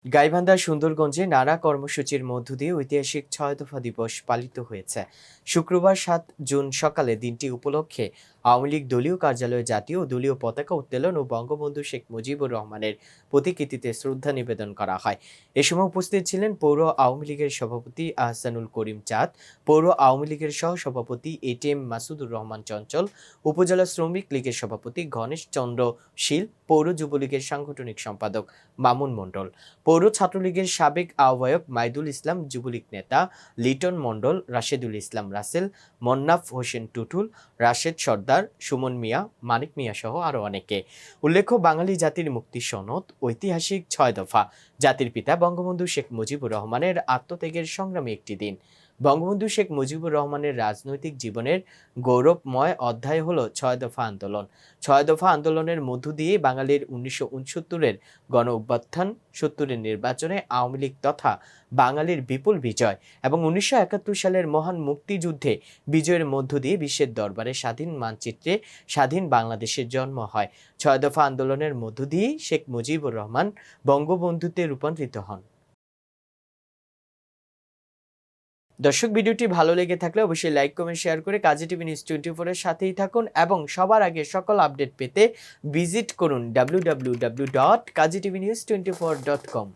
গাইবান্ধার সুন্দরগঞ্জে নানা কর্মসূচির মধ্য দিয়ে ঐতিহাসিক ৬ দফা দিবস পালিত হয়েছে। শুক্রবার ৭ জুন সকালে দিনটি উপলক্ষে আওয়ামী লীগ দলীয় কার্যালয়ে জাতীয় ও দলীয় পতাকা উত্তোলন ও বঙ্গবন্ধু শেখ মুজিবুর রহমানের প্রতিকৃতিতে শ্রদ্ধা নিবেদন করা হয়। এ সময় উপস্থিত ছিলেন পৌর আওয়ামী লীগের সভাপতি আহসানুল করিম চাঁদ, পৌর আওয়ামী লীগের সহসভাপতি এটিএম মাসুদুর রহমান চঞ্চল, উপজেলা শ্রমিক লীগের সভাপতি গণেশ চন্দ্র শীল, পৌর যুবলীগের সাংগঠনিক সম্পাদক মামুন মণ্ডল, পৌর ছাত্রলীগের সাবেক আহ্বায়ক মাইদুল ইসলাম, যুবলীগ নেতা লিটন মণ্ডল, রাশেদুল ইসলাম রাসেল, মন্নাফ হোসেন টুটুল, রাশেদ সর্দার, সুমন মিয়া, মানিক মিয়া সহ আরও অনেকে। উল্লেখ্য, বাঙালি জাতির মুক্তি সনদ ঐতিহাসিক ৬ দফা জাতির পিতা বঙ্গবন্ধু শেখ মুজিবুর রহমানের আত্মত্যাগের সংগ্রামী একটি দিন। বঙ্গবন্ধু শেখ মুজিবুর রহমানের রাজনৈতিক জীবনের গৌরবময় অধ্যায় হলো ৬ দফা আন্দোলন। ৬ দফা আন্দোলনের মধ্য দিয়ে বাঙালির ১৯৬৯-এর গণ অভ্যুত্থান, ৭০-এর নির্বাচনে আওয়ামী লীগ তথা বাঙালির বিপুল বিজয় এবং ১৯৭১ সালের মহান মুক্তিযুদ্ধে বিজয়ের মধ্য দিয়ে বিশ্বের দরবারে স্বাধীন মানচিত্রে স্বাধীন বাংলাদেশের জন্ম হয়। ৬ দফা আন্দোলনের মধ্য দিয়ে শেখ মুজিবুর রহমান বঙ্গবন্ধুতে রূপান্তরিত হন। দর্শক, ভিডিওটি ভালো লেগে থাকলে অবশ্যই লাইক, কমেন্ট, শেয়ার করে কাজী টিভি নিউজ 24 এর সাথেই থাকুন এবং সবার আগে সকল আপডেট পেতে ভিজিট করুন www.kazitv news24.com।